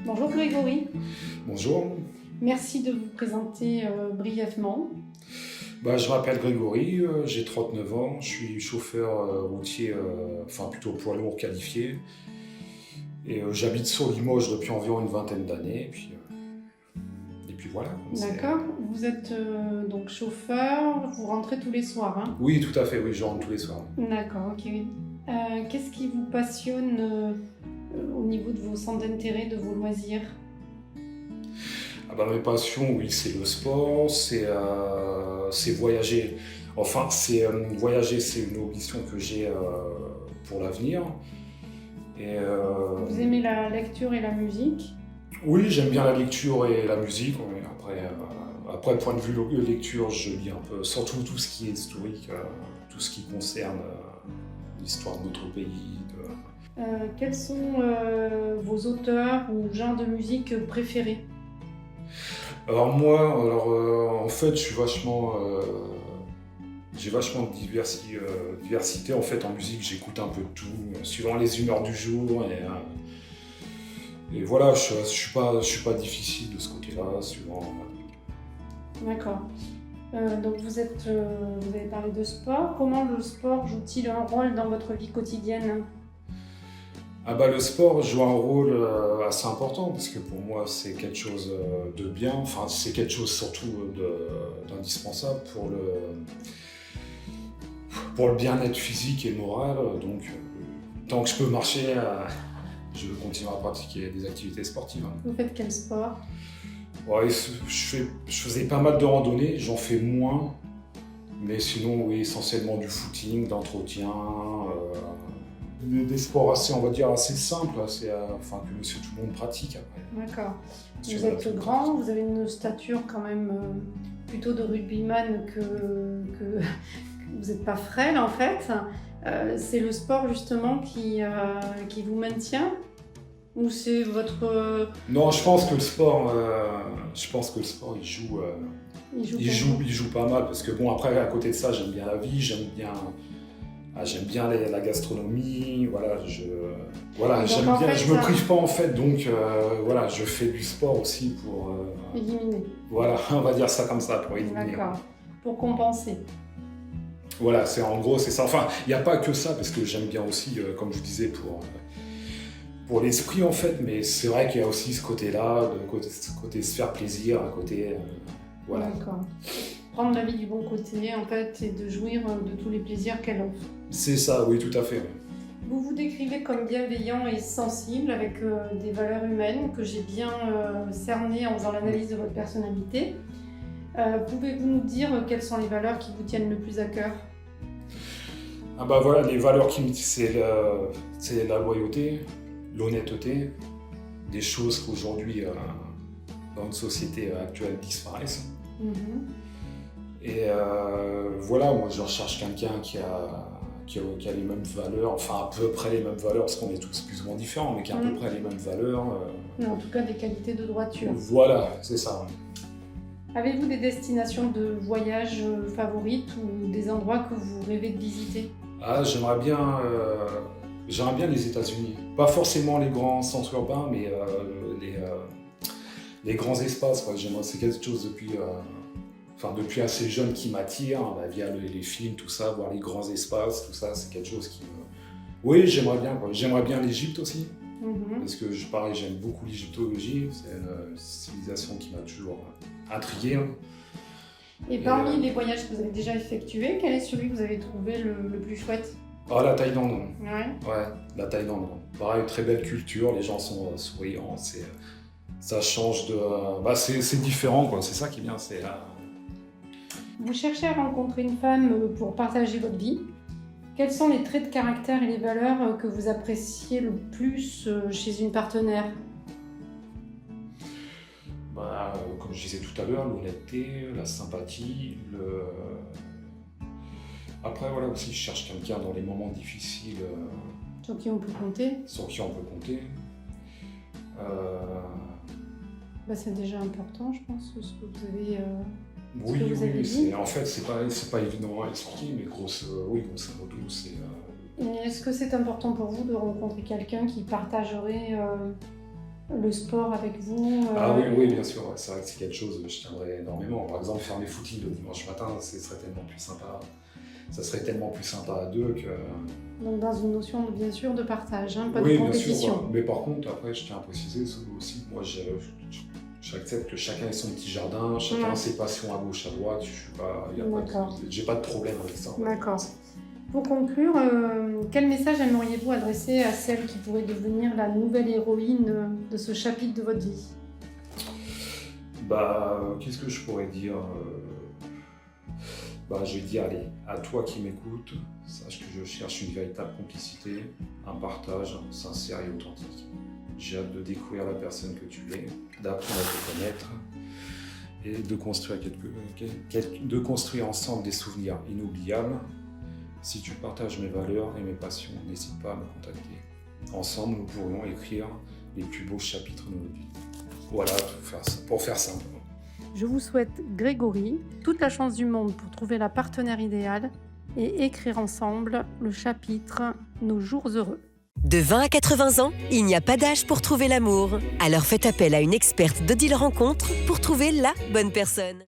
Bonjour Grégory, Bonjour, merci de vous présenter brièvement. je m'appelle Grégory, j'ai 39 ans, je suis chauffeur routier, enfin plutôt poids lourd qualifié. Et j'habite sur Limoges depuis environ une vingtaine d'années. Et puis voilà. D'accord, vous êtes donc chauffeur, vous rentrez tous les soirs, hein? Oui, tout à fait, oui, je rentre tous les soirs. D'accord, ok. Qu'est-ce qui vous passionne au niveau de vos centres d'intérêt, de vos loisirs? Mes passions, oui, c'est le sport, c'est voyager. Enfin, voyager, c'est une ambition que j'ai pour l'avenir. Et Vous aimez la lecture et la musique? oui, j'aime bien la lecture et la musique. Oui. Après, point de vue lecture, je lis un peu, surtout tout ce qui est historique, tout ce qui concerne l'histoire de notre pays. Quels sont vos auteurs ou genres de musique préférés? Alors moi, en fait, j'ai vachement de diversité. En fait, en musique, j'écoute un peu de tout, suivant les humeurs du jour. Et voilà, je suis pas difficile de ce côté-là, suivant. D'accord. Donc vous avez parlé de sport. Comment le sport joue-t-il un rôle dans votre vie quotidienne? Le sport joue un rôle assez important parce que pour moi c'est quelque chose de bien, enfin c'est quelque chose surtout d'indispensable pour le bien-être physique et moral. Donc tant que je peux marcher, je veux continuer à pratiquer des activités sportives. Vous faites quel sport? Ouais, je faisais pas mal de randonnées, j'en fais moins, mais sinon oui, essentiellement du footing, d'entretien. Des sports assez, on va dire, assez simples, que monsieur tout le monde pratique après. D'accord. Sur Vous la êtes toute grand, vous avez une stature quand même plutôt de rugbyman que vous n'êtes pas frêle en fait. C'est le sport justement qui vous maintient? Ou c'est votre... Non, je pense que le sport, il joue il joue pas mal parce que bon, après, à côté de ça, j'aime bien la vie, j'aime bien la gastronomie, j'aime en bien, fait, je me prive pas en fait, donc voilà, je fais du sport aussi pour, éliminer. voilà, on va dire ça comme ça, pour éliminer. D'accord. Pour compenser. Voilà, en gros, c'est ça. Enfin, il n'y a pas que ça, parce que j'aime bien aussi, comme je vous disais, pour l'esprit en fait, mais c'est vrai qu'il y a aussi ce côté-là, ce côté se faire plaisir, un côté, voilà. D'accord. Prendre la vie du bon côté en fait et de jouir de tous les plaisirs qu'elle offre. C'est ça, oui, tout à fait. Oui. Vous vous décrivez comme bienveillant et sensible avec des valeurs humaines que j'ai bien cernées en faisant l'analyse de votre personnalité. Pouvez-vous nous dire quelles sont les valeurs qui vous tiennent le plus à cœur? Les valeurs c'est la loyauté, l'honnêteté, des choses qu'aujourd'hui, dans notre société actuelle, disparaissent. Et moi je recherche quelqu'un qui a les mêmes valeurs, enfin à peu près les mêmes valeurs, parce qu'on est tous plus ou moins différents, mais qui a à peu près les mêmes valeurs. En tout cas des qualités de droiture. Voilà, c'est ça. Avez-vous des destinations de voyage favorites ou des endroits que vous rêvez de visiter? J'aimerais bien les États-Unis. Pas forcément les grands centres urbains, mais les grands espaces. C'est quelque chose depuis assez jeune qui m'attire, via les films, tout ça, voir les grands espaces, tout ça, c'est quelque chose qui me... Oui, j'aimerais bien. J'aimerais bien l'Égypte aussi, parce que pareil, j'aime beaucoup l'égyptologie, c'est une civilisation qui m'a toujours intrigué. Et parmi les voyages que vous avez déjà effectués, quel est celui que vous avez trouvé le plus chouette? La Thaïlande. Ouais. La Thaïlande. Pareil, très belle culture, les gens sont souriants, ça change de... c'est différent, quoi. C'est ça qui est bien, Vous cherchez à rencontrer une femme pour partager votre vie. Quels sont les traits de caractère et les valeurs que vous appréciez le plus chez une partenaire? Comme je disais tout à l'heure, l'honnêteté, la sympathie, Après, aussi, je cherche quelqu'un dans les moments difficiles. Sur qui on peut compter? Sur qui on peut compter. C'est déjà important, je pense, ce que vous avez... Oui, en fait, c'est pas évident à expliquer, mais grosso modo, Est-ce que c'est important pour vous de rencontrer quelqu'un qui partagerait le sport avec vous Ah oui, bien sûr. Ouais. C'est vrai que c'est quelque chose que je tiendrais énormément. Par exemple, faire mes footings le dimanche matin, ce serait tellement plus sympa. Ça serait tellement plus sympa à deux que... Donc dans une notion, bien sûr, de partage, hein, pas oui, de compétition. Bien sûr, mais par contre, après, je tiens à préciser aussi, moi, j'accepte que chacun ait son petit jardin, chacun ses passions à gauche, à droite. J'ai pas de problème avec ça. D'accord. Pour conclure, quel message aimeriez-vous adresser à celle qui pourrait devenir la nouvelle héroïne de ce chapitre de votre vie? Qu'est-ce que je pourrais dire? Je dis, allez, à toi qui m'écoutes, sache que je cherche une véritable complicité, un partage sincère et authentique. J'ai hâte de découvrir la personne que tu es, d'apprendre à te connaître et de construire ensemble des souvenirs inoubliables. Si tu partages mes valeurs et mes passions, n'hésite pas à me contacter. Ensemble, nous pourrions écrire les plus beaux chapitres de notre vie. Voilà, pour faire simple. Je vous souhaite, Grégory, toute la chance du monde pour trouver la partenaire idéale et écrire ensemble le chapitre « Nos jours heureux ». De 20 à 80 ans, il n'y a pas d'âge pour trouver l'amour. Alors faites appel à une experte d'Odile Rencontre pour trouver la bonne personne.